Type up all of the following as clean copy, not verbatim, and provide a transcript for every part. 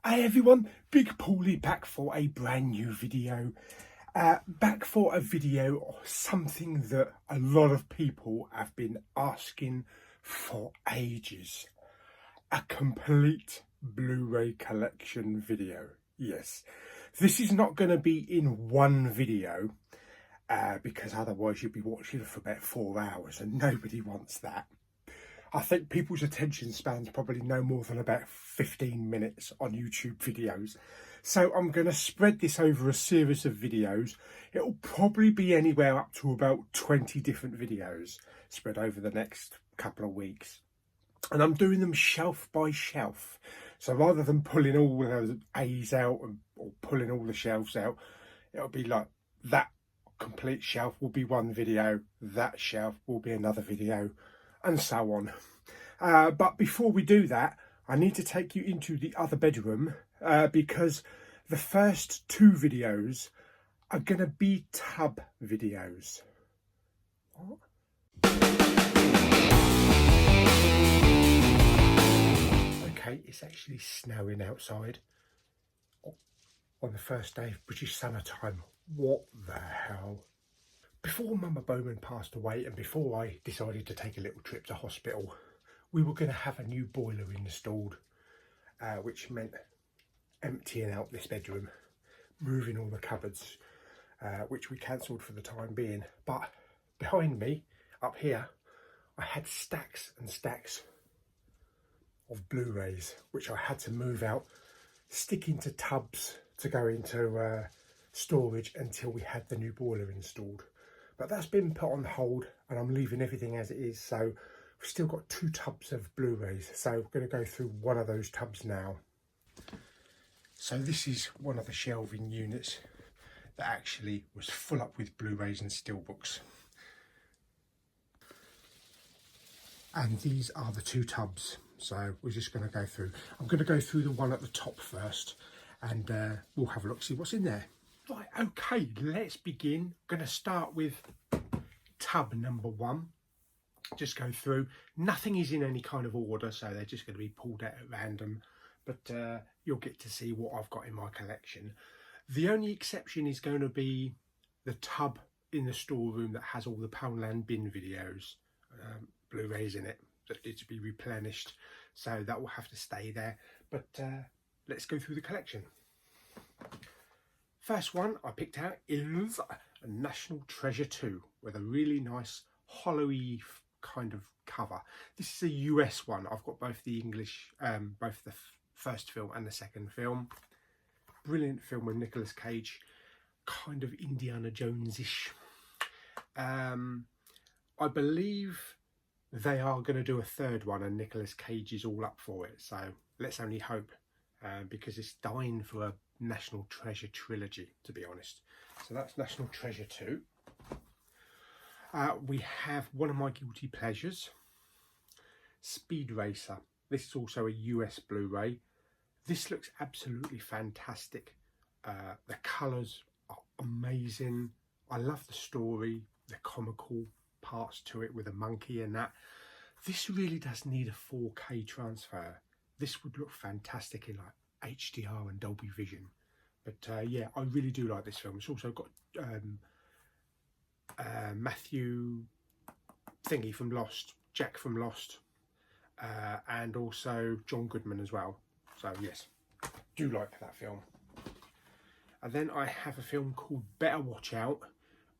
Hey everyone, Big Pauly back for a brand new video. Back for a video of something that a lot of people have been asking for ages. A complete Blu-ray collection video. Yes, this is not going to be in one video because otherwise you'd be watching for about 4 hours and nobody wants that. I think people's attention spans probably no more than about 15 minutes on YouTube videos. So I'm going to spread this over a series of videos. It'll probably be anywhere up to about 20 different videos spread over the next couple of weeks. And I'm doing them shelf by shelf. So rather than pulling all the A's out or pulling all the shelves out, it'll be like that complete shelf will be one video, that shelf will be another video, and so on. But before we do that, I need to take you into the other bedroom because the first two videos are going to be tub videos. What? Okay, it's actually snowing outside on the first day of British summertime. What the hell? Before Mama Bowman passed away and before I decided to take a little trip to hospital, we were going to have a new boiler installed, which meant emptying out this bedroom, moving all the cupboards, which we cancelled for the time being. But behind me, up here, I had stacks and stacks of Blu-rays, which I had to move out, stick into tubs to go into storage until we had the new boiler installed. But that's been put on hold and I'm leaving everything as it is. So we've still got 2 tubs of Blu-rays. So we're going to go through one of those tubs now. So this is one of the shelving units that actually was full up with Blu-rays and steelbooks. And these are the 2 tubs. So we're just going to go through. I'm going to go through the one at the top first and we'll have a look, see what's in there. Right, okay, let's begin. Going to start with tub number 1. Just go through. Nothing is in any kind of order, so they're just going to be pulled out at random. But you'll get to see what I've got in my collection. The only exception is going to be the tub in the storeroom that has all the Poundland bin videos, Blu-rays in it, that need to be replenished. So that will have to stay there. But let's go through the collection. First one I picked out is a National Treasure 2 with a really nice hollowy kind of cover. This is a US one. I've got both the English, both the first film and the second film. Brilliant film with Nicolas Cage, kind of Indiana Jones-ish. I believe they are going to do a third one and Nicolas Cage is all up for it. So let's only hope because it's dying for a National Treasure trilogy, to be honest. So that's National Treasure 2. We have one of my guilty pleasures, Speed Racer. This is also a US Blu-ray. This looks absolutely fantastic. The colours are amazing. I love the story, the comical parts to it with a monkey and that. This really does need a 4K transfer. This would look fantastic in like HDR and Dolby Vision. But yeah, I really do like this film. It's also got Matthew Thingy from Lost, Jack from Lost, and also John Goodman as well. So yes, do like that film. And then I have a film called Better Watch Out,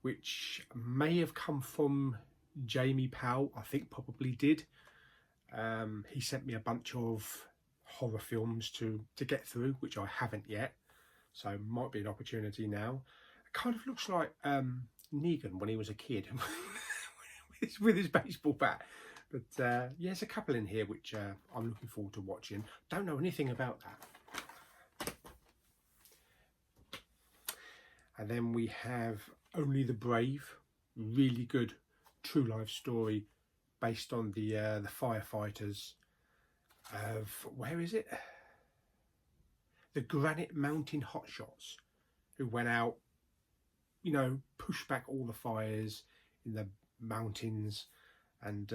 which may have come from Jamie Powell. I think probably did. He sent me a bunch of horror films to get through, which I haven't yet, so might be an opportunity now. It kind of looks like Negan when he was a kid with his baseball bat. But yeah, there's a couple in here which I'm looking forward to watching. Don't know anything about that. And then we have Only the Brave, really good true life story based on the firefighters of, where is it? The Granite Mountain Hotshots, who went out, you know, pushed back all the fires in the mountains. And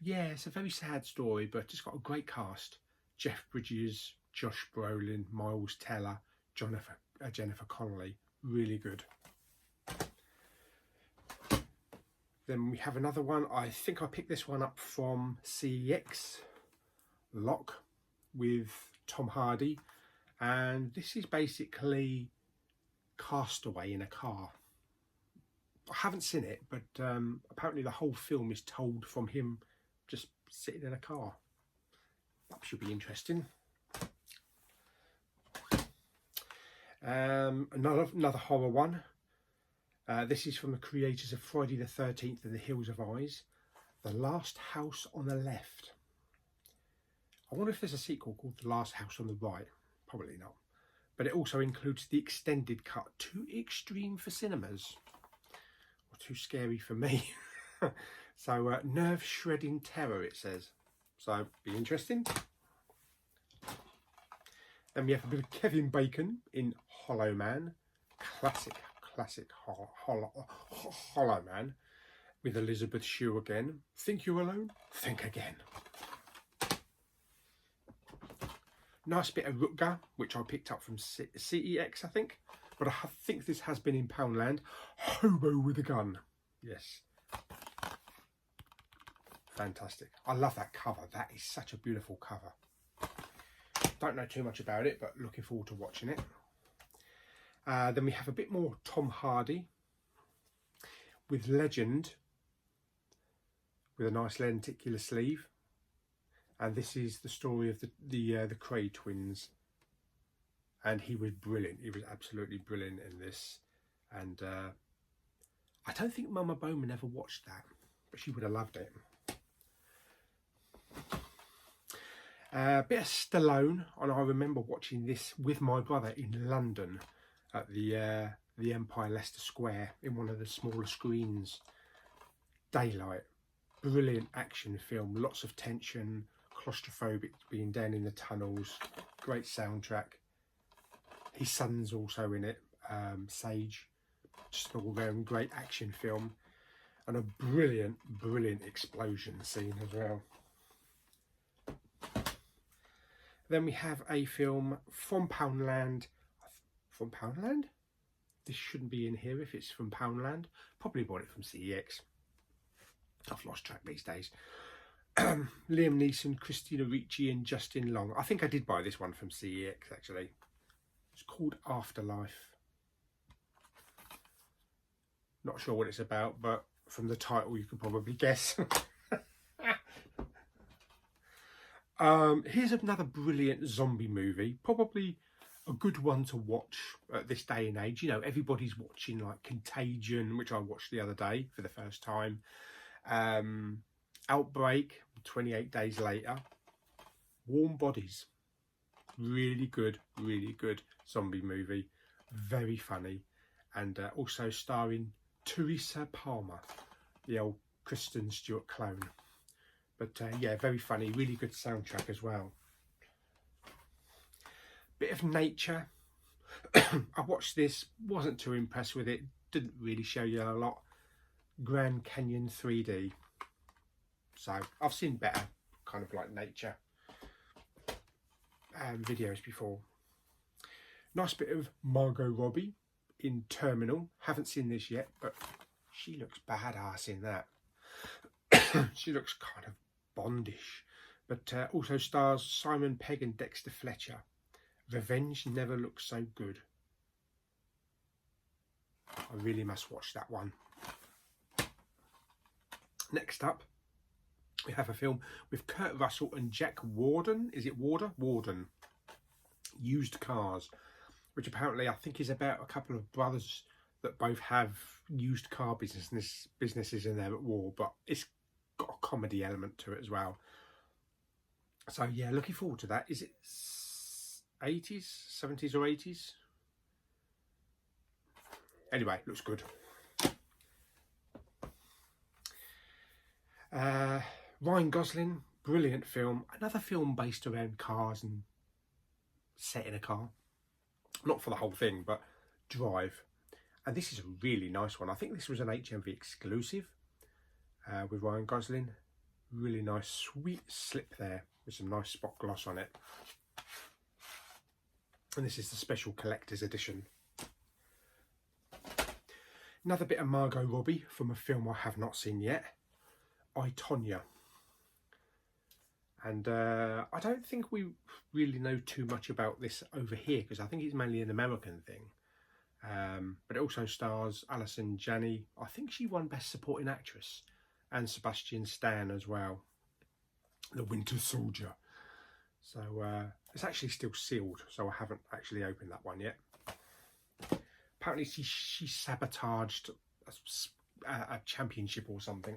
yeah, it's a very sad story, but it's got a great cast. Jeff Bridges, Josh Brolin, Miles Teller, Jennifer Connelly. Really good. Then we have another one. I think I picked this one up from CEX, Lock, with Tom Hardy. And this is basically Castaway in a car. I haven't seen it, but apparently the whole film is told from him just sitting in a car. That should be interesting. Another horror one. This is from the creators of Friday the 13th and The Hills of Eyes. The Last House on the Left. I wonder if there's a sequel called The Last House on the Right. Probably not. But it also includes the extended cut. Too extreme for cinemas. Or too scary for me. So, nerve-shredding terror, it says. So, be interesting. Then we have a bit of Kevin Bacon in Hollow Man. Classic Hollow Man. With Elizabeth Shue again. Think you're alone? Think again. Nice bit of Rutger, which I picked up from CEX, I think. But I think this has been in Poundland. Hobo with a Gun. Yes. Fantastic. I love that cover. That is such a beautiful cover. Don't know too much about it, but looking forward to watching it. Then we have a bit more Tom Hardy with Legend, with a nice lenticular sleeve. And this is the story of the Cray twins. And he was brilliant. He was absolutely brilliant in this. And I don't think Mama Bowman ever watched that, but she would have loved it. A bit of Stallone, and I remember watching this with my brother in London at the Empire Leicester Square in one of the smaller screens. Daylight, brilliant action film, lots of tension, claustrophobic, being down in the tunnels, great soundtrack. His son's also in it, Sage, just an all-round great action film, and a brilliant explosion scene as well. Then we have a film from Poundland. From Poundland? This shouldn't be in here if it's from Poundland. Probably bought it from CEX. I've lost track these days. Liam Neeson, Christina Ricci and Justin Long. I think I did buy this one from CEX actually. It's called Afterlife. Not sure what it's about, but from the title you can probably guess. Here's another brilliant zombie movie, probably a good one to watch at this day and age. You know, everybody's watching like Contagion, which I watched the other day for the first time. Outbreak, 28 Days Later. Warm Bodies. Really good zombie movie. Very funny. And also starring Teresa Palmer, the old Kristen Stewart clone. But yeah, very funny, really good soundtrack as well. Bit of nature. I watched this, wasn't too impressed with it, didn't really show you a lot. Grand Canyon 3D. So I've seen better kind of like nature videos before. Nice bit of Margot Robbie in Terminal. Haven't seen this yet, but she looks badass in that. She looks kind of Bondish, but also stars Simon Pegg and Dexter Fletcher. Revenge Never Looks So Good. I really must watch that one. Next up, we have a film with Kurt Russell and Jack Warden. Is it Warder? Warden. Used Cars, which apparently I think is about a couple of brothers that both have used car businesses in there at war, but it's got a comedy element to it as well. So yeah, looking forward to that. Is it 80s, 70s or 80s? Anyway, looks good. Ryan Gosling, brilliant film. Another film based around cars and set in a car. Not for the whole thing, but Drive. And this is a really nice one. I think this was an HMV exclusive with Ryan Gosling. Really nice, sweet slip there with some nice spot gloss on it. and this is the special collector's edition. Another bit of Margot Robbie from a film I have not seen yet, I, Tonya. And I don't think we really know too much about this over here, because I think it's mainly an American thing. But it also stars Alison Janney. I think she won Best Supporting Actress, and Sebastian Stan as well, the Winter Soldier. So it's actually still sealed, so I haven't actually opened that one yet. Apparently she sabotaged a championship or something.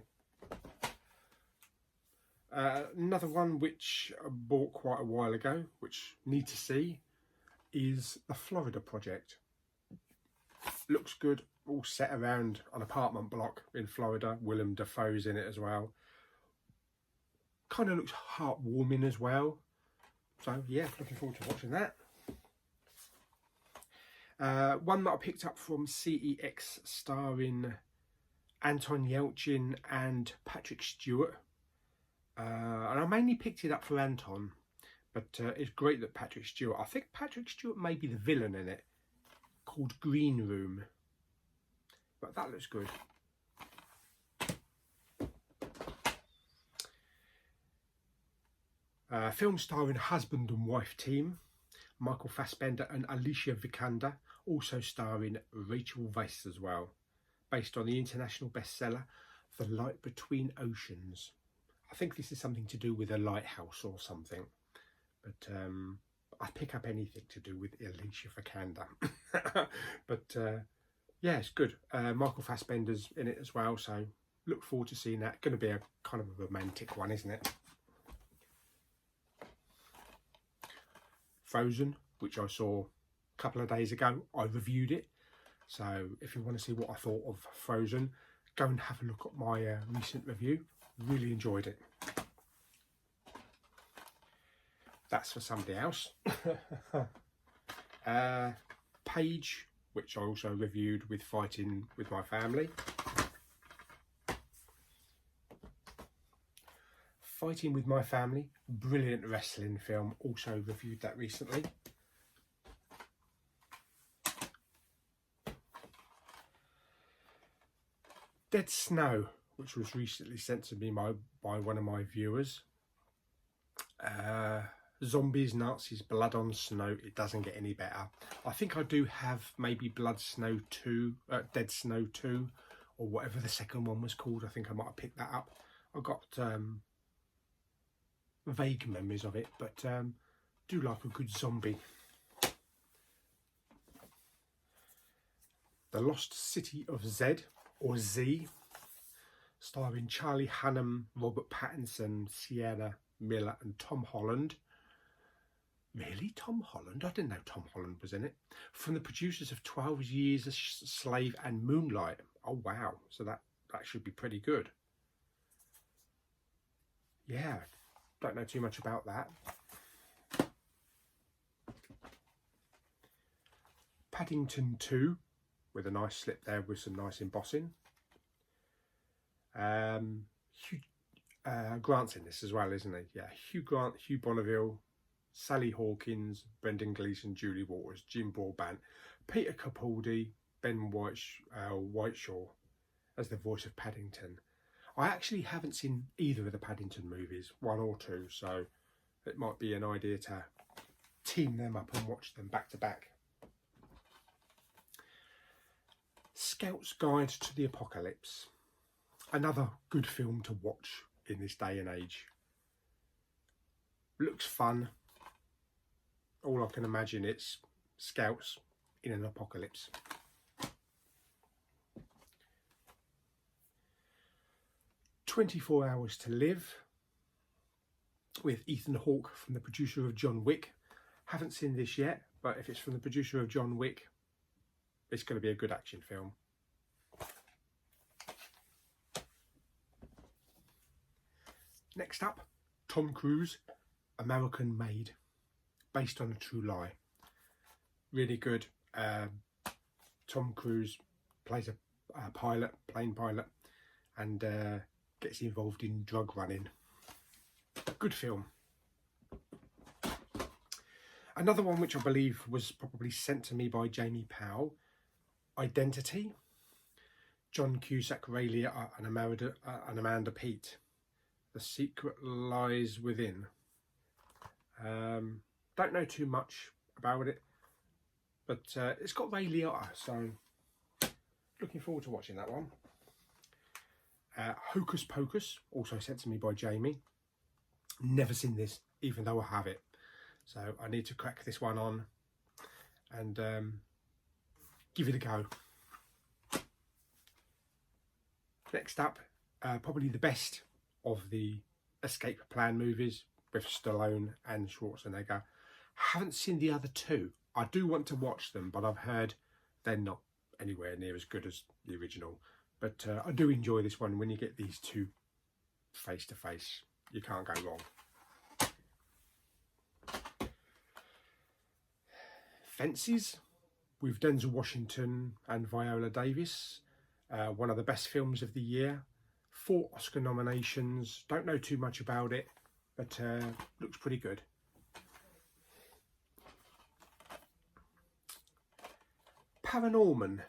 Another one which I bought quite a while ago, which need to see, is The Florida Project. Looks good, all set around an apartment block in Florida. Willem Dafoe's in it as well. Kind of looks heartwarming as well. So yeah, looking forward to watching that. One that I picked up from CEX, starring Anton Yelchin and Patrick Stewart. And I mainly picked it up for Anton, but it's great that Patrick Stewart, I think Patrick Stewart may be the villain in it, called Green Room. But that looks good. Film starring husband and wife team, Michael Fassbender and Alicia Vikander, also starring Rachel Weisz as well, based on the international bestseller The Light Between Oceans. I think this is something to do with a lighthouse or something, but I pick up anything to do with Alicia Vikander. But yeah, it's good. Michael Fassbender's in it as well, so look forward to seeing that. Going to be a kind of a romantic one, isn't it? Frozen, which I saw a couple of days ago, I reviewed it. So if you want to see what I thought of Frozen, go and have a look at my recent review. Really enjoyed it. That's for somebody else. Page, which I also reviewed with Fighting With My Family. Fighting With My Family, brilliant wrestling film, also reviewed that recently. Dead Snow, which was recently sent to me by one of my viewers. Zombies, Nazis, Blood on Snow. It doesn't get any better. I think I do have maybe Blood Snow 2, Dead Snow 2, or whatever the second one was called. I think I might have picked that up. I got vague memories of it, but do like a good zombie. The Lost City of Z, or Z, starring Charlie Hunnam, Robert Pattinson, Sienna Miller and Tom Holland. Really? Tom Holland? I didn't know Tom Holland was in it. From the producers of 12 Years a Slave and Moonlight. Oh wow, so that should be pretty good. Yeah, don't know too much about that. Paddington 2, with a nice slip there with some nice embossing. Hugh Grant's in this as well, isn't he? Yeah, Hugh Grant, Hugh Bonneville, Sally Hawkins, Brendan Gleeson, Julie Walters, Jim Broadbent, Peter Capaldi, Ben Whishaw as the voice of Paddington. I actually haven't seen either of the Paddington movies, 1 or 2, so it might be an idea to team them up and watch them back to back. Scout's Guide to the Apocalypse. Another good film to watch in this day and age. Looks fun. All I can imagine, it's scouts in an apocalypse. "24 Hours to Live" with Ethan Hawke, from the producer of John Wick. Haven't seen this yet, but if it's from the producer of John Wick, it's going to be a good action film. Next up, Tom Cruise, American Made, based on a true lie. Really good. Tom Cruise plays a pilot, plane pilot, and gets involved in drug running. Good film. Another one which I believe was probably sent to me by Jamie Powell, Identity, John Cusack, Ray Liotta and Amanda Peet. The Secret Lies Within. Don't know too much about it, but it's got Ray Liotta, so looking forward to watching that one. Hocus Pocus, also sent to me by Jamie. Never seen this, even though I have it. So I need to crack this one on and give it a go. Next up, probably the best of the escape plan movies with Stallone and Schwarzenegger. Haven't seen the other two. I do want to watch them, but I've heard they're not anywhere near as good as the original. But I do enjoy this one. When you get these two face to face, you can't go wrong. Fences with Denzel Washington and Viola Davis. One of the best films of the year. 4 Oscar nominations. Don't know too much about it, but looks pretty good. Paranorman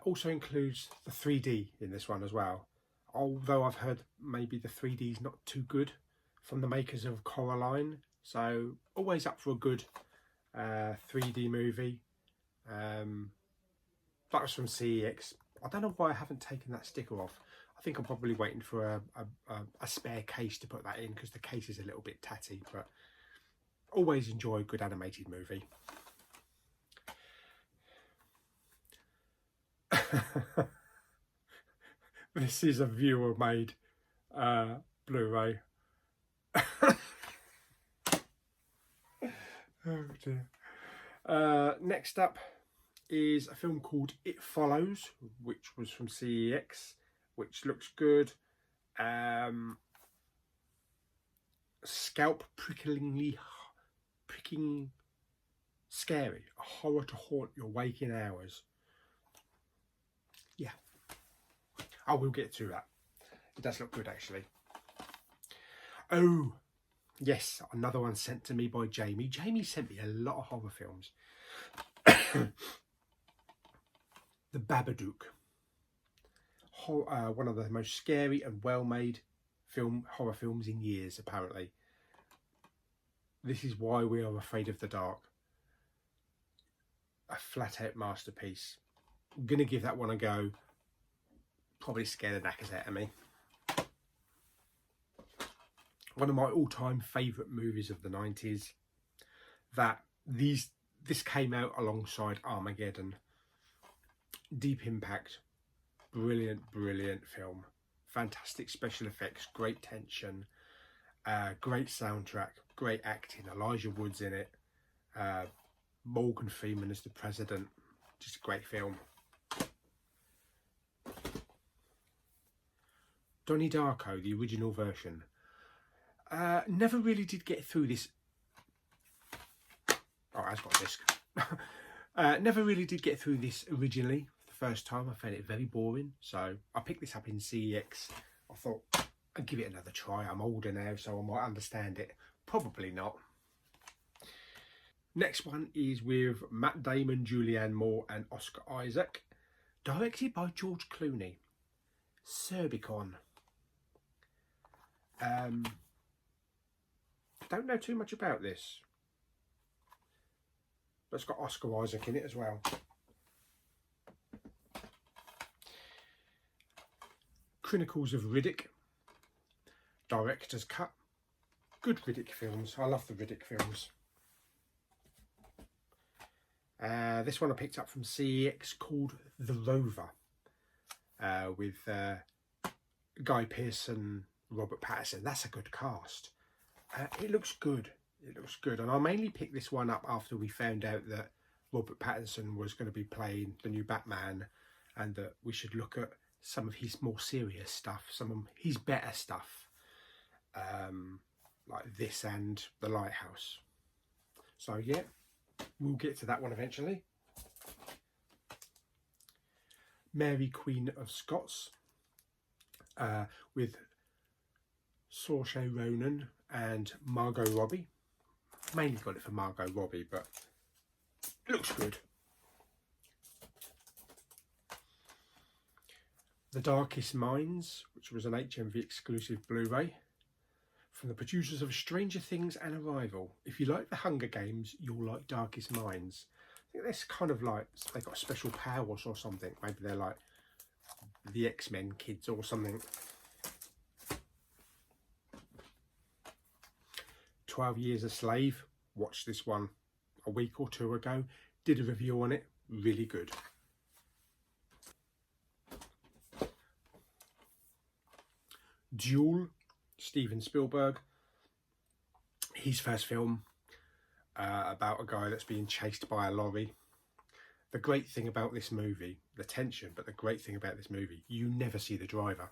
also includes the 3D in this one as well. Although I've heard maybe the 3D is not too good from the makers of Coraline. So always up for a good 3D movie. That was from CEX. I don't know why I haven't taken that sticker off. I think I'm probably waiting for a spare case to put that in, because the case is a little bit tatty, but always enjoy a good animated movie. This is a viewer made Blu-ray. Oh dear. Next up is a film called It Follows, which was from CEX, which looks good. Scalp pricking scary, a horror to haunt your waking hours. Yeah, I will get to that. It does look good, actually. Oh, yes, another one sent to me by Jamie. Jamie sent me a lot of horror films. The Babadook. One of the most scary and well-made horror films in years, apparently. This is Why We Are Afraid of the Dark. A flat-out masterpiece. I'm going to give that one a go. Probably scare the knackers out of me. One of my all-time favourite movies of the 90s. This came out alongside Armageddon. Deep Impact. Brilliant, brilliant film. Fantastic special effects, great tension, great soundtrack, great acting. Elijah Wood's in it. Morgan Freeman as the president. Just a great film. Donnie Darko, the original version. Never really did get through this. Oh, it's got a disc. Never really did get through this originally. The first time I found it very boring, so I picked this up in CEX. I thought I'd give it another try. I'm older now, so I might understand it. Probably not. Next one is with Matt Damon, Julianne Moore and Oscar Isaac. Directed by George Clooney. Cerbicon. Don't know too much about this, but it's got Oscar Isaac in it as well. Chronicles of Riddick. Director's cut. Good Riddick films. I love the Riddick films. This one I picked up from CEX called The Rover, with Guy Pearce and Robert Pattinson. That's a good cast. It looks good. It looks good. And I mainly picked this one up after we found out that Robert Pattinson was going to be playing the new Batman, and that we should look at some of his more serious stuff, some of his better stuff, like this and The Lighthouse. So yeah, we'll get to that one eventually. Mary Queen of Scots, with Saoirse Ronan and Margot Robbie. mainly got it for Margot Robbie, but it looks good. The Darkest Minds, which was an HMV exclusive Blu-ray from the producers of Stranger Things and Arrival. If you like the Hunger Games, you'll like Darkest Minds. I think that's kind of like they've got special powers or something. Maybe they're like the X-Men kids or something. 12 Years a Slave. Watched this one a week or two ago. Did a review on it. Really good. Duel, Steven Spielberg. His first film about a guy that's being chased by a lorry. The great thing about this movie, the tension, but the great thing about this movie, you never see the driver.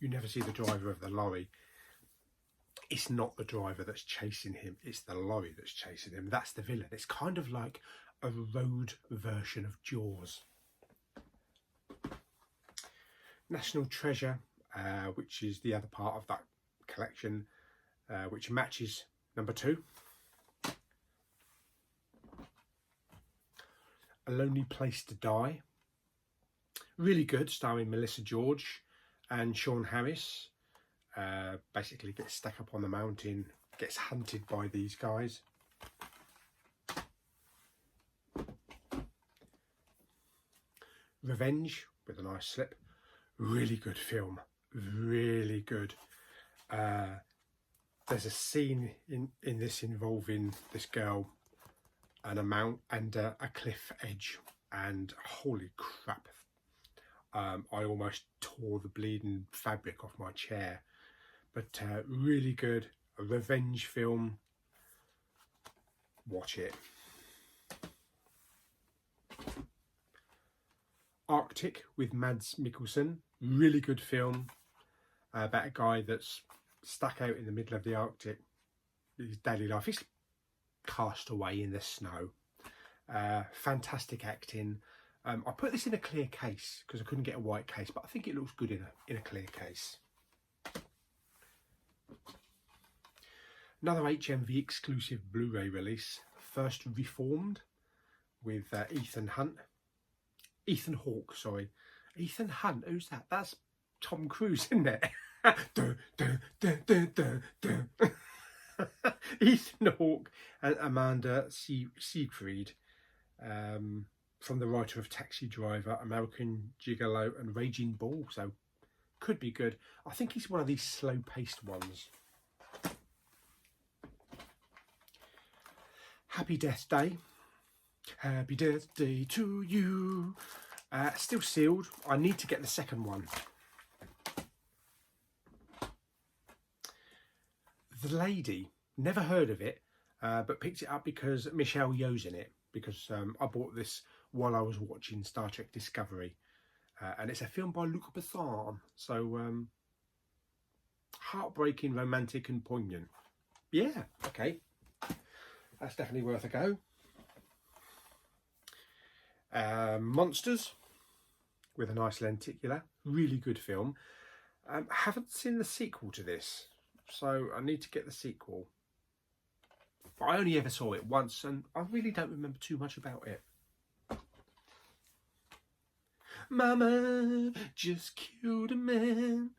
You never see the driver of the lorry. It's not the driver that's chasing him, it's the lorry that's chasing him. That's the villain. It's kind of like a road version of Jaws. National Treasure, which is the other part of that collection, which matches number 2. A Lonely Place to Die. Really good, starring Melissa George and Sean Harris. Basically gets stuck up on the mountain, gets hunted by these guys. Revenge, with a nice slip. Really good film. Really good. There's a scene in this involving this girl and a mount and a cliff edge, and holy crap, I almost tore the bleeding fabric off my chair. But really good. A revenge film. Watch it. Arctic with Mads Mikkelsen. Really good film about a guy that's stuck out in the middle of the Arctic. His daily life. He's cast away in the snow. Fantastic acting. I put this in a clear case because I couldn't get a white case, but I think it looks good in a clear case. Another HMV exclusive Blu-ray release, First Reformed, with Ethan Hawke, sorry. Ethan Hunt, who's that? That's Tom Cruise, isn't it? Ethan Hawke and Amanda Seyfried, from the writer of Taxi Driver, American Gigolo and Raging Bull, so could be good. I think he's one of these slow-paced ones. Happy Death Day. Happy Death Day to you. Still sealed. I need to get the second one. The Lady. Never heard of it, but picked it up because Michelle Yeoh's in it. Because I bought this while I was watching Star Trek Discovery. And it's a film by Luc Besson. So, heartbreaking, romantic and poignant. Yeah, okay. That's definitely worth a go. Monsters, with a nice lenticular. Really good film. Haven't seen the sequel to this, so I need to get the sequel. But I only ever saw it once, and I really don't remember too much about it. Mama just killed a man.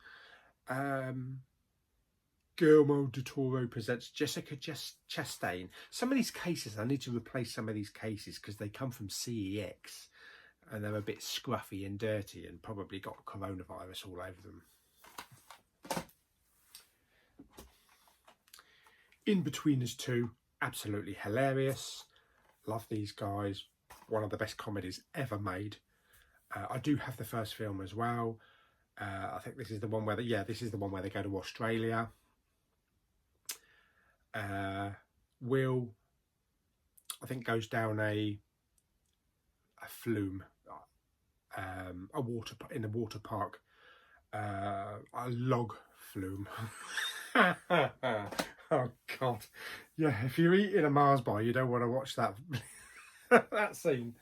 Guillermo del Toro presents Jessica Chastain. Some of these cases, I need to replace some of these cases because they come from CEX and they're a bit scruffy and dirty and probably got coronavirus all over them. In-Betweeners 2, absolutely hilarious. Love these guys. One of the best comedies ever made. I do have the first film as well. I think this is the one where this is the one where they go to Australia. Will, I think, goes down a flume, in a water park, a log flume. Oh God, yeah. If you're eating a Mars bar, you don't want to watch that that scene.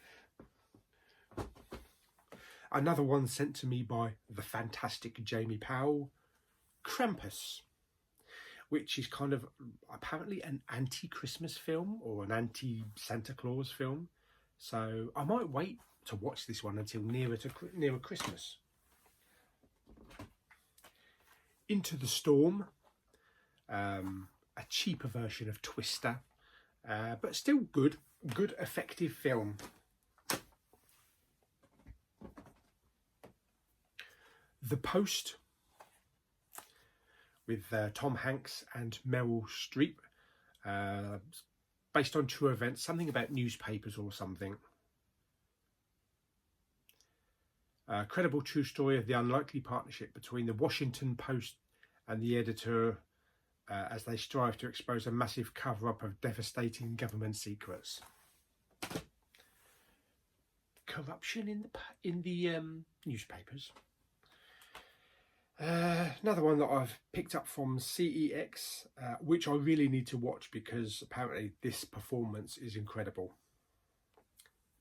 Another one sent to me by the fantastic Jamie Powell, Krampus. which is kind of apparently an anti-Christmas film or an anti-Santa Claus film. So I might wait to watch this one until nearer Christmas. Into the Storm, a cheaper version of Twister, but still good effective film. The Post, with Tom Hanks and Meryl Streep, based on true events, something about newspapers or something. A credible true story of the unlikely partnership between the Washington Post and the editor as they strive to expose a massive cover-up of devastating government secrets. Corruption in the newspapers. Another one that I've picked up from CEX, which I really need to watch because apparently this performance is incredible.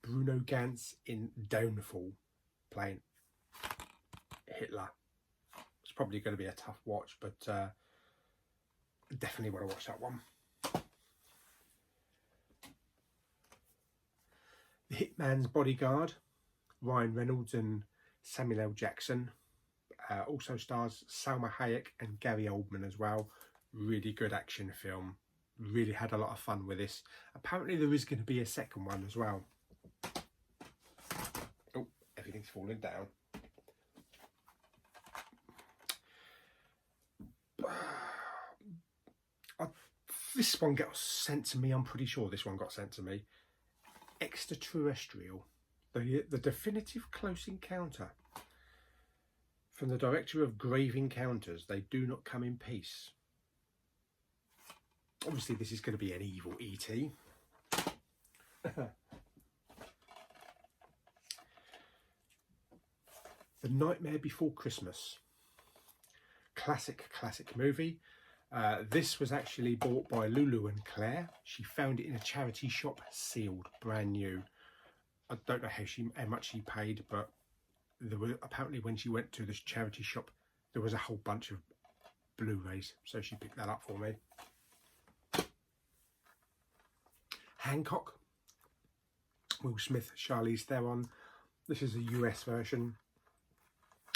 Bruno Ganz in Downfall, playing Hitler. It's probably going to be a tough watch, but definitely want to watch that one. The Hitman's Bodyguard, Ryan Reynolds and Samuel L. Jackson. Also stars Salma Hayek and Gary Oldman as well. Really good action film. Really had a lot of fun with this. Apparently there is going to be a second one as well. Oh, everything's falling down. This one got sent to me. I'm pretty sure this one got sent to me. Extraterrestrial. The definitive close encounter. From the director of Grave Encounters, They Do Not Come in Peace. Obviously, this is going to be an evil E.T. The Nightmare Before Christmas. Classic movie. This was actually bought by Lulu and Claire. She found it in a charity shop, sealed, brand new. I don't know how much she paid, but there were, apparently when she went to this charity shop, there was a whole bunch of Blu-rays, so she picked that up for me. Hancock, Will Smith, Charlize Theron. This is a US version.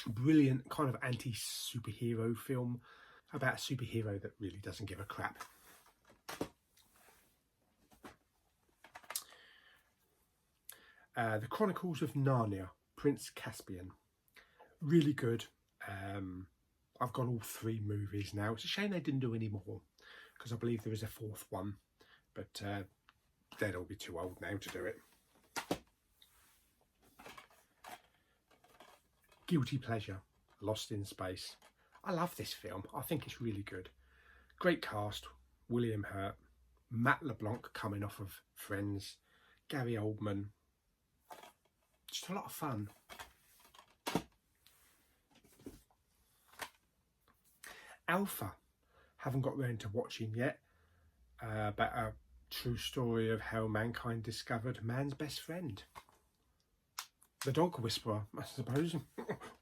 Brilliant kind of anti-superhero film about a superhero that really doesn't give a crap. The Chronicles of Narnia, Prince Caspian. Really good. I've got all 3 movies now. It's a shame they didn't do any more, because I believe there is a 4th one, but they'd all be too old now to do it. Guilty Pleasure, Lost in Space. I love this film. I think it's really good. Great cast. William Hurt, Matt LeBlanc coming off of Friends, Gary Oldman. Just a lot of fun. Alpha, haven't got round to watching yet. About a true story of how mankind discovered man's best friend. The Dog Whisperer, I suppose,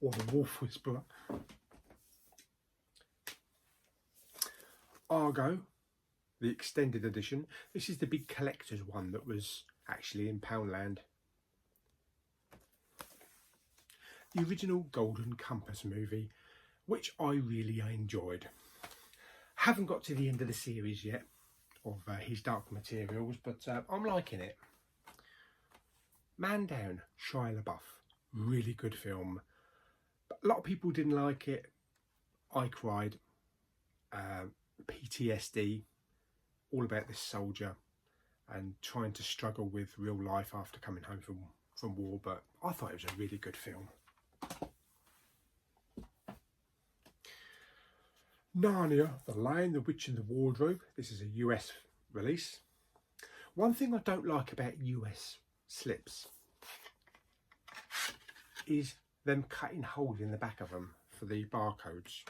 or the Wolf Whisperer. Argo, the extended edition. This is the big collector's one that was actually in Poundland. The original Golden Compass movie, which I really enjoyed. Haven't got to the end of the series yet of His Dark Materials, but I'm liking it. Man Down, Shia LaBeouf, really good film. A lot of people didn't like it. I cried. PTSD, all about this soldier and trying to struggle with real life after coming home from war, but I thought it was a really good film. Narnia, The Lion, the Witch and the Wardrobe. This is a US release. One thing I don't like about US slips is them cutting holes in the back of them for the barcodes.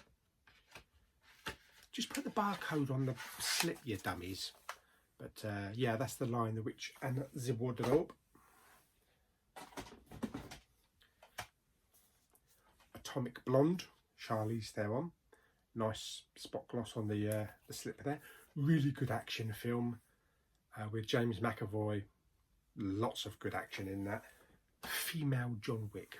Just put the barcode on the slip, you dummies. But yeah, that's The Lion, the Witch and the Wardrobe. Atomic Blonde, Charlize Theron. Nice spot gloss on the slip there. Really good action film with James McAvoy. Lots of good action in that. Female John Wick.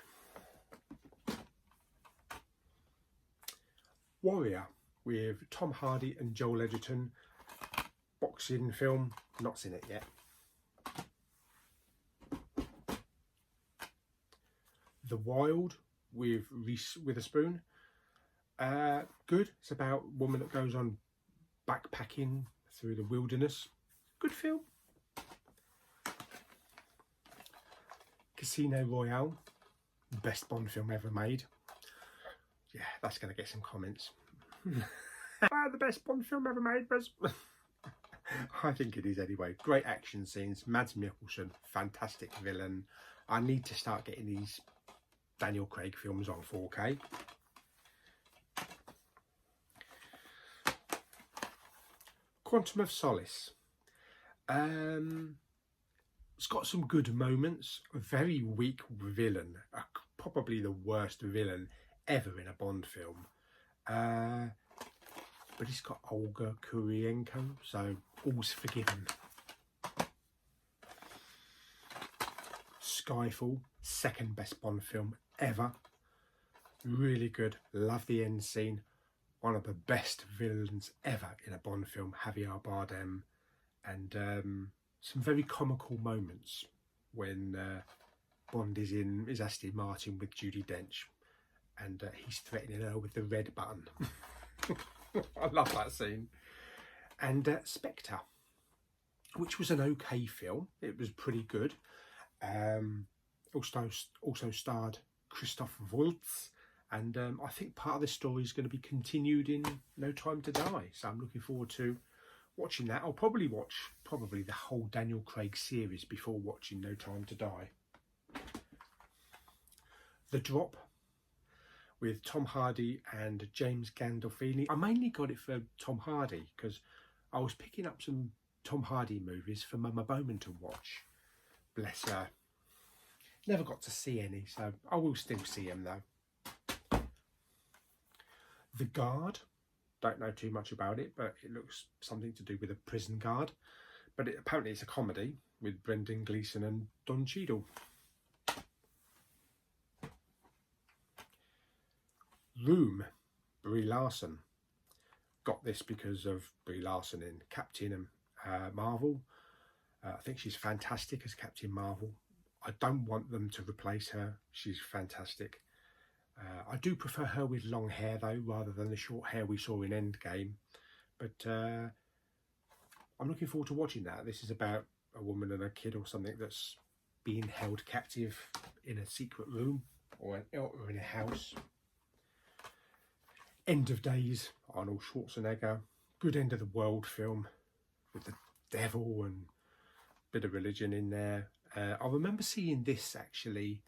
Warrior with Tom Hardy and Joel Edgerton. Boxing film. Not seen it yet. The Wild with Reese Witherspoon. Good. It's about a woman that goes on backpacking through the wilderness. Good film. Casino Royale. Best Bond film ever made. Yeah, that's going to get some comments. The best Bond film ever made, was. I think it is anyway. Great action scenes. Mads Mikkelsen, fantastic villain. I need to start getting these Daniel Craig films on 4K. Quantum of Solace. It's got some good moments. A very weak villain. Probably the worst villain ever in a Bond film. But it's got Olga Kurylenko, so all's forgiven. Skyfall, second best Bond film ever. Really good. Love the end scene. One of the best villains ever in a Bond film, Javier Bardem. And some very comical moments when Bond is Aston Martin with Judi Dench. And he's threatening her with the red button. I love that scene. And Spectre, which was an okay film. It was pretty good. Also starred Christoph Waltz. And I think part of the story is going to be continued in No Time to Die. So I'm looking forward to watching that. I'll probably watch the whole Daniel Craig series before watching No Time to Die. The Drop with Tom Hardy and James Gandolfini. I mainly got it for Tom Hardy because I was picking up some Tom Hardy movies for Mama Bowman to watch. Bless her. Never got to see any, so I will still see him though. The Guard. Don't know too much about it, but it looks something to do with a prison guard. But apparently it's a comedy with Brendan Gleeson and Don Cheadle. Room, Brie Larson. Got this because of Brie Larson in Captain Marvel. I think she's fantastic as Captain Marvel. I don't want them to replace her. She's fantastic. I do prefer her with long hair though, rather than the short hair we saw in Endgame. But I'm looking forward to watching that. This is about a woman and a kid or something that's being held captive in a secret room or in a house. End of Days, Arnold Schwarzenegger. Good end of the world film with the devil and a bit of religion in there. I remember seeing this actually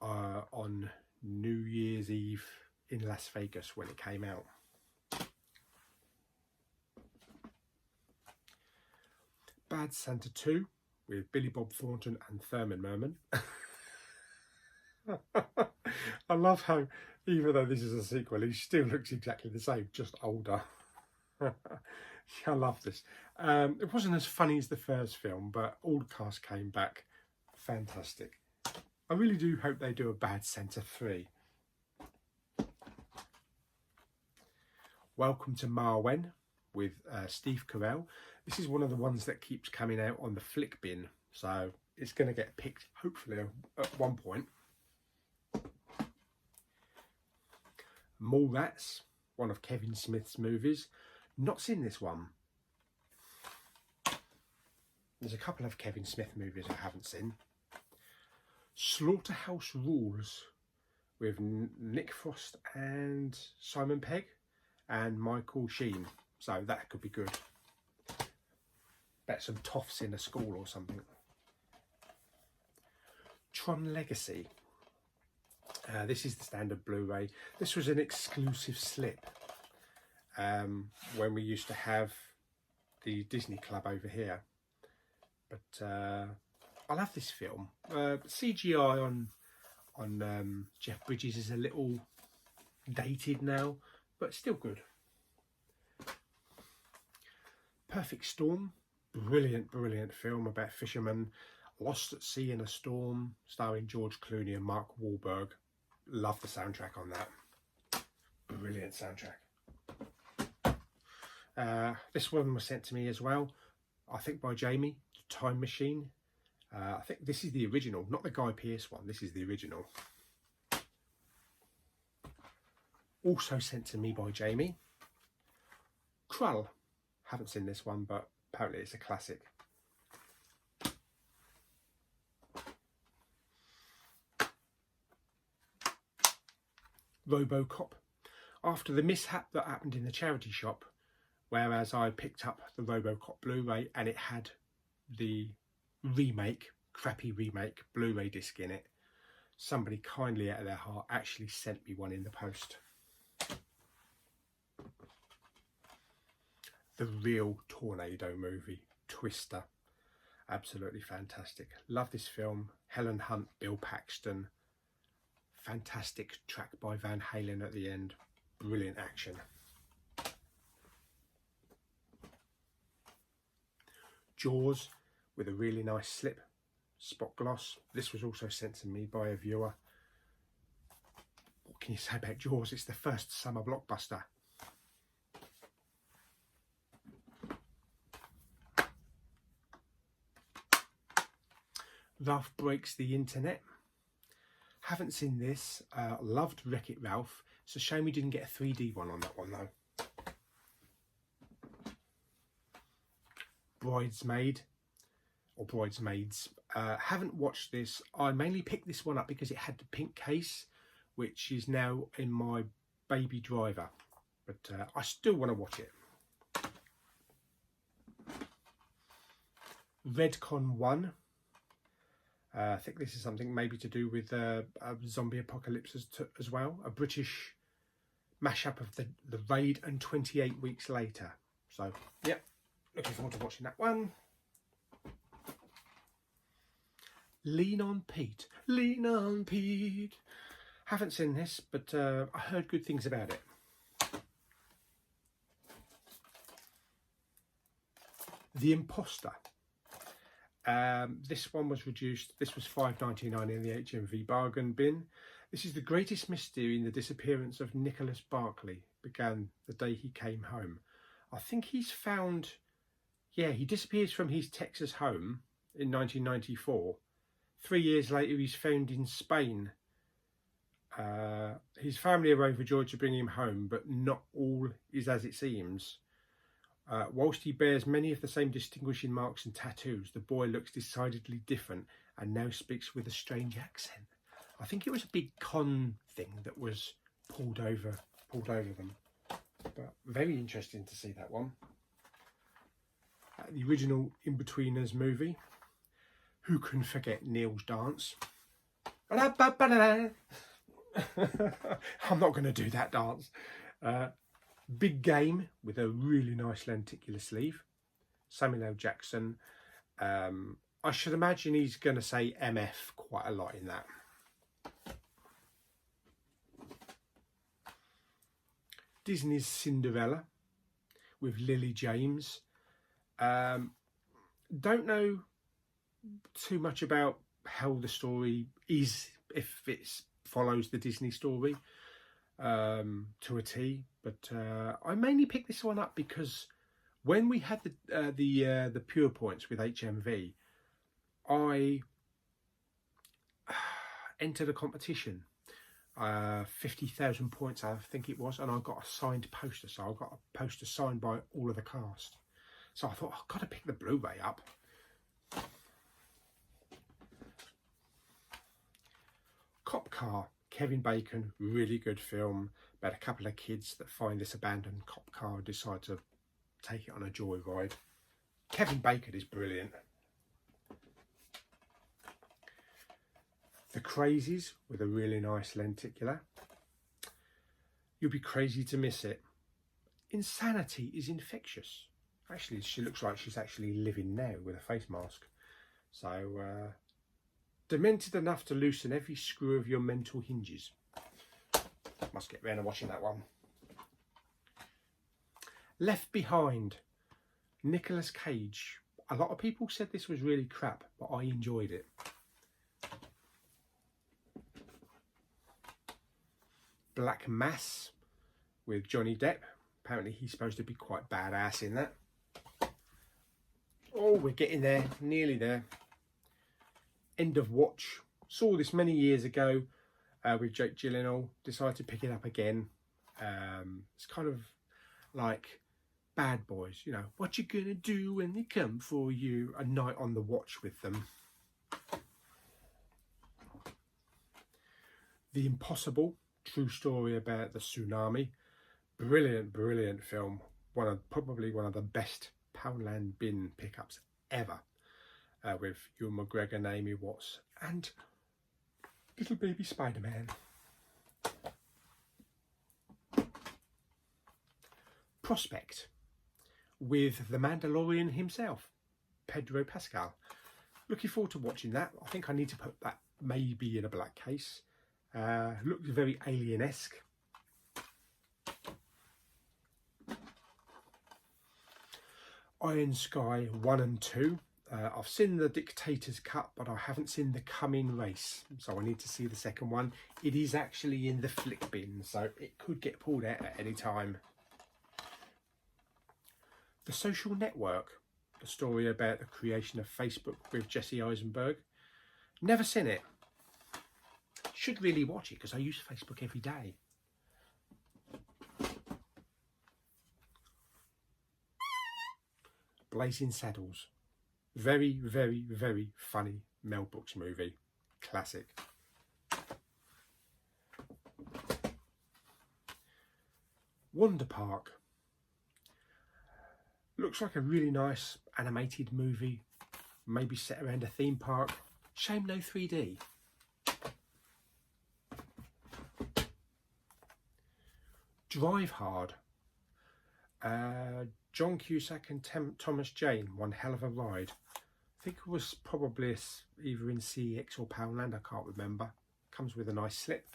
on New Year's Eve in Las Vegas when it came out. Bad Santa 2 with Billy Bob Thornton and Thurman Merman. I love how, even though this is a sequel, he still looks exactly the same, just older. I love this. It wasn't as funny as the first film, but all the cast came back. Fantastic. I really do hope they do a Bad Santa 3. Welcome to Marwen with Steve Carell. This is one of the ones that keeps coming out on the flick bin, so it's going to get picked hopefully at one point. Mallrats, one of Kevin Smith's movies. Not seen this one. There's a couple of Kevin Smith movies I haven't seen. Slaughterhouse Rules with Nick Frost and Simon Pegg and Michael Sheen. So that could be good. Bet some toffs in a school or something. Tron Legacy. This is the standard Blu-ray. This was an exclusive slip when we used to have the Disney Club over here. But I love this film. CGI on Jeff Bridges is a little dated now, but still good. Perfect Storm, brilliant film about fishermen lost at sea in a storm, starring George Clooney and Mark Wahlberg. Love the soundtrack on that. Brilliant soundtrack. This one was sent to me as well, I think by Jamie, Time Machine. I think this is the original, not the Guy Pearce one. This is the original. Also sent to me by Jamie, Krull. Haven't seen this one, but apparently it's a classic. RoboCop. After the mishap that happened in the charity shop, whereas I picked up the RoboCop Blu-ray and it had the remake, crappy remake Blu-ray disc in it, somebody kindly out of their heart actually sent me one in the post. The real Tornado movie, Twister. Absolutely fantastic. Love this film. Helen Hunt, Bill Paxton. Fantastic track by Van Halen at the end. Brilliant action. Jaws with a really nice slip, spot gloss. This was also sent to me by a viewer. What can you say about Jaws? It's the first summer blockbuster. Ralph Breaks the Internet. Haven't seen this. Loved Wreck-It Ralph. It's a shame we didn't get a 3D one on that one though. Bridesmaid, or Bridesmaids. Haven't watched this. I mainly picked this one up because it had the pink case, which is now in my Baby Driver. But I still want to watch it. Redcon 1. I think this is something maybe to do with a zombie apocalypse as well. A British mashup of the Raid and 28 Weeks Later. So, yeah, looking forward to watching that one. Lean on Pete. Lean on Pete. Haven't seen this, but I heard good things about it. The Imposter. This one was reduced. This was $5.99 in the HMV bargain bin. This is the greatest mystery in the disappearance of Nicholas Barclay. Began the day he came home. I think he's found, yeah, he disappears from his Texas home in 1994. 3 years later, he's found in Spain. His family are overjoyed to bring him home, but not all is as it seems. Whilst he bears many of the same distinguishing marks and tattoos, the boy looks decidedly different and now speaks with a strange accent. I think it was a big con thing that was pulled over them. But very interesting to see that one. The original In-Betweeners movie. Who can forget Neil's dance? I'm not going to do that dance. Big Game with a really nice lenticular sleeve. Samuel L. Jackson. I should imagine he's going to say MF quite a lot in that. Disney's Cinderella with Lily James. Don't know too much about how the story is, if it follows the Disney story to a T, but I mainly picked this one up because when we had the Pure Points with HMV, I entered a competition, 50,000 points I think it was, and I got a signed poster. So I got a poster signed by all of the cast. So I thought, I've got to pick the Blu-ray up. Cop Car, Kevin Bacon, really good film about a couple of kids that find this abandoned cop car and decide to take it on a joyride. Kevin Bacon is brilliant. The Crazies with a really nice lenticular. You'll be crazy to miss it. Insanity is infectious. Actually, she looks like she's actually living now with a face mask. So, demented enough to loosen every screw of your mental hinges. Must get round to watching that one. Left Behind. Nicolas Cage. A lot of people said this was really crap, but I enjoyed it. Black Mass with Johnny Depp. Apparently he's supposed to be quite badass in that. Oh, we're getting there, nearly there. End of Watch. Saw this many years ago with Jake Gyllenhaal. Decided to pick it up again. It's kind of like Bad Boys, you know. What you gonna do when they come for you? A night on the watch with them. The Impossible. True story about the tsunami. Brilliant, brilliant film. Probably one of the best Poundland bin pickups ever. With Ewan McGregor, Naomi Watts, and little baby Spider-Man. Prospect with the Mandalorian himself, Pedro Pascal. Looking forward to watching that. I think I need to put that maybe in a black case. Looks very alien-esque. Iron Sky 1 and 2. I've seen the Dictator's Cut, but I haven't seen the Coming Race, so I need to see the second one. It is actually in the flick bin, so it could get pulled out at any time. The Social Network, the story about the creation of Facebook with Jesse Eisenberg. Never seen it. Should really watch it because I use Facebook every day. Blazing Saddles. Very, very, very funny Mel Brooks movie. Classic. Wonder Park. Looks like a really nice animated movie. Maybe set around a theme park. Shame no 3D. Drive Hard. John Cusack and Thomas Jane. One hell of a ride. I think it was probably either in CEX or Poundland. I can't remember. Comes with a nice slip.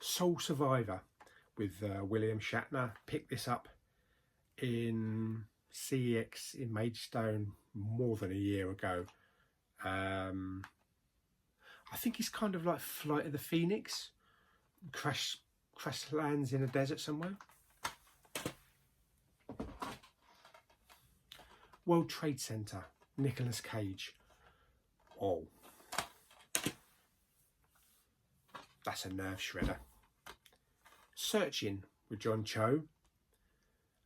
Soul Survivor with William Shatner. Picked this up in CEX in Maidstone more than a year ago. I think it's kind of like Flight of the Phoenix. Crash lands in a desert somewhere. World Trade Center, Nicolas Cage. Oh, that's a nerve shredder. Searching with John Cho.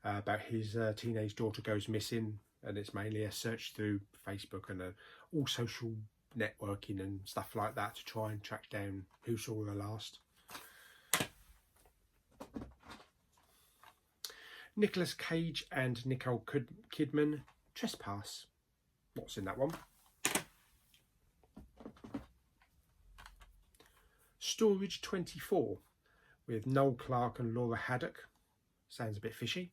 About his teenage daughter goes missing, and it's mainly a search through Facebook and all social networking and stuff like that to try and track down who saw her last. Nicolas Cage and Nicole Kidman. Trespass. What's in that one? Storage 24 with Noel Clarke and Laura Haddock. Sounds a bit fishy.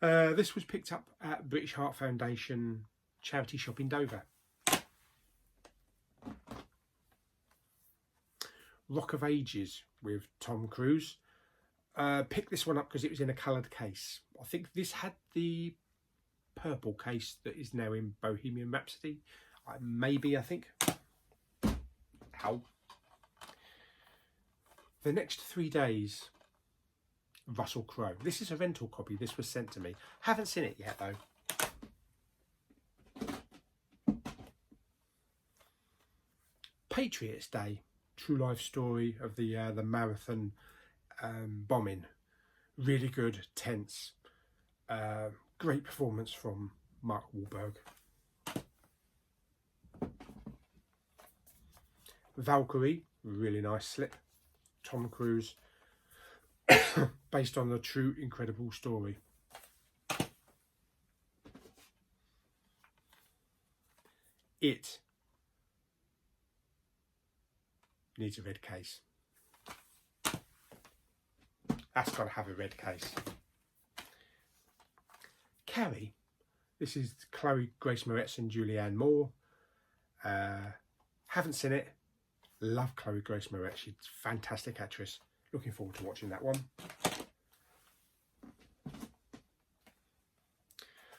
This was picked up at British Heart Foundation charity shop in Dover. Rock of Ages with Tom Cruise. Picked this one up because it was in a coloured case. I think this had the purple case that is now in Bohemian Rhapsody. Maybe, I think. How? The Next 3 Days. Russell Crowe. This is a rental copy. This was sent to me. Haven't seen it yet though. Patriots Day. True life story of the marathon bombing. Really good, tense. Great performance from Mark Wahlberg. Valkyrie, really nice slip. Tom Cruise, based on the true incredible story. It needs a red case. That's got to have a red case. Carrie. This is Chloe Grace Moretz and Julianne Moore. Haven't seen it. Love Chloe Grace Moretz. She's a fantastic actress. looking forward to watching that one.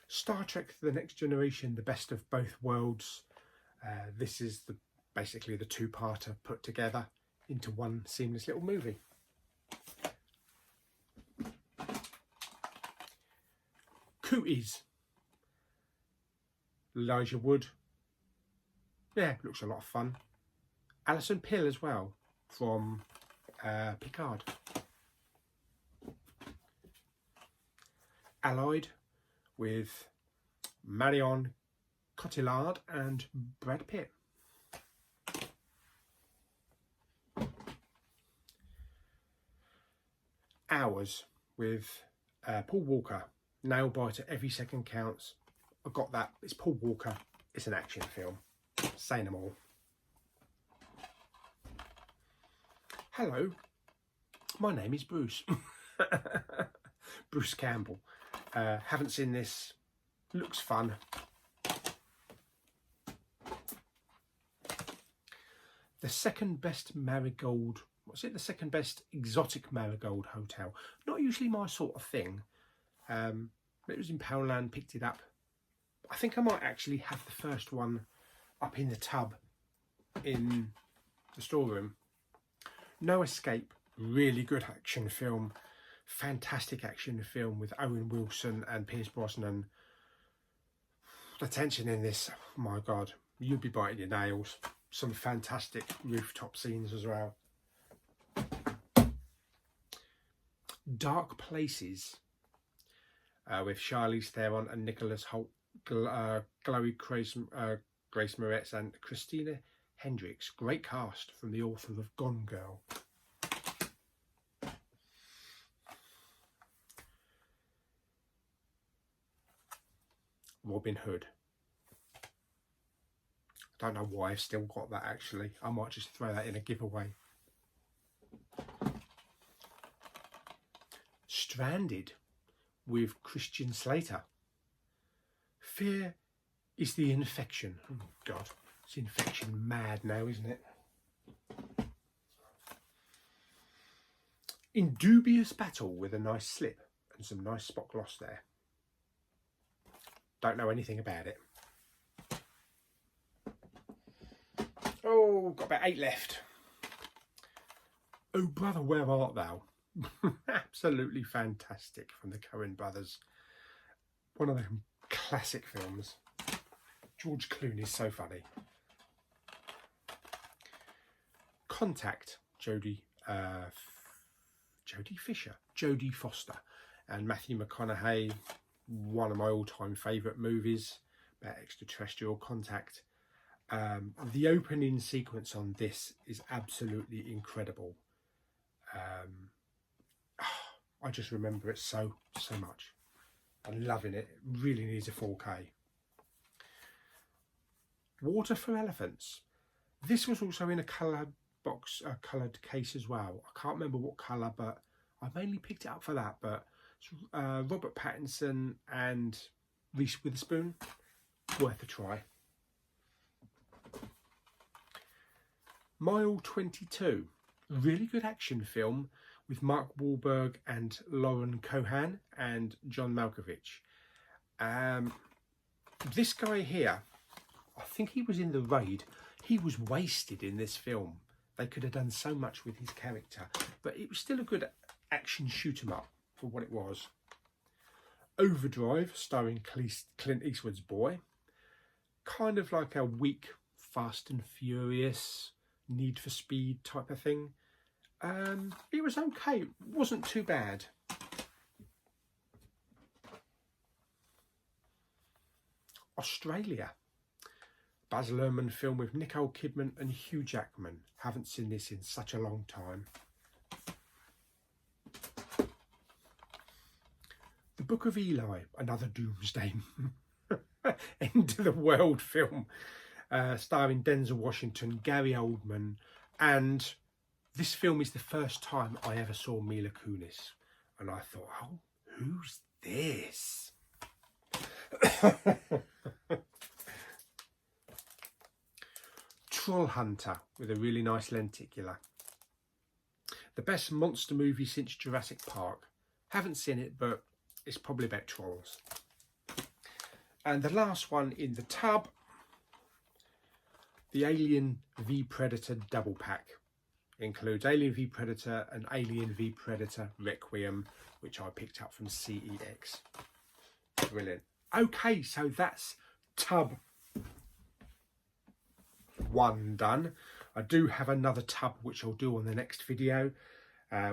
Star Trek The Next Generation, The Best of Both Worlds. This is basically the two-parter put together into one seamless little movie. Cooties. Elijah Wood. Yeah, looks a lot of fun. Alison Pill as well, from Picard. Allied, with Marion Cotillard and Brad Pitt. Hours, with Paul Walker. Nail biter, every second counts. I got that. It's Paul Walker. It's an action film. Saying them all. Hello, my name is Bruce. Bruce Campbell. Haven't seen this. Looks fun. The second best marigold. What's it? The second best exotic marigold hotel. Not usually my sort of thing. It was in Poundland, picked it up. I think I might actually have the first one up in the tub in the storeroom. No Escape, really good action film. Fantastic action film with Owen Wilson and Pierce Brosnan. The tension in this, oh my God, you'd be biting your nails. Some fantastic rooftop scenes as well. Dark Places, with Charlize Theron and Nicholas Hoult, Chloe Grace Moretz and Christina Hendricks. Great cast from the author of Gone Girl. Robin Hood. I don't know why I've still got that actually. I might just throw that in a giveaway. Stranded, with Christian Slater. Fear is the infection. Oh God, it's infection mad now, isn't it? In dubious battle with a nice slip and some nice spot gloss there. Don't know anything about it. Oh, got about 8 left. Oh brother, where art thou? Absolutely fantastic, from the Coen brothers. One of them classic films. George Clooney's so funny. Contact, Jodie Foster and Matthew McConaughey. One of my all-time favourite movies about extraterrestrial contact. The opening sequence on this is absolutely incredible. I just remember it so much. I'm loving it. It really needs a 4K. Water for Elephants. This was also in a coloured box, a coloured case as well. I can't remember what colour, but I mainly picked it up for that. But Robert Pattinson and Reese Witherspoon, worth a try. Mile 22, really good action film with Mark Wahlberg and Lauren Cohan and John Malkovich. This guy here, I think he was in The Raid. He was wasted in this film. They could have done so much with his character, but it was still a good action shoot 'em up for what it was. Overdrive, starring Clint Eastwood's boy. Kind of like a weak Fast and Furious, Need for Speed type of thing. It was okay. It wasn't too bad. Australia. Baz Luhrmann film with Nicole Kidman and Hugh Jackman. Haven't seen this in such a long time. The Book of Eli, another doomsday end of the world film, starring Denzel Washington, Gary Oldman, and this film is the first time I ever saw Mila Kunis, and I thought, oh, who's this? Troll Hunter, with a really nice lenticular. The best monster movie since Jurassic Park. Haven't seen it, but it's probably about trolls. And the last one in the tub, the Alien v Predator double pack. Includes Alien v Predator and Alien v Predator Requiem, which I picked up from CEX. Brilliant. Okay, so that's tub 1 done. I do have another tub which I'll do on the next video,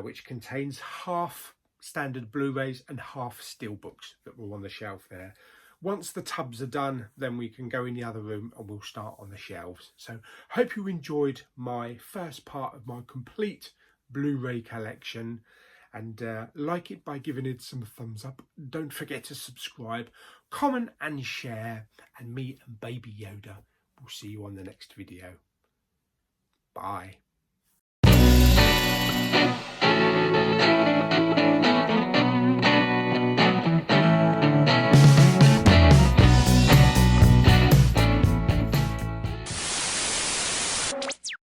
which contains half standard Blu-rays and half steelbooks that were on the shelf there. Once the tubs are done, then we can go in the other room and we'll start on the shelves. So hope you enjoyed my first part of my complete Blu-ray collection, and like it by giving it some thumbs up. Don't forget to subscribe, comment and share, and me and Baby Yoda will see you on the next video. Bye.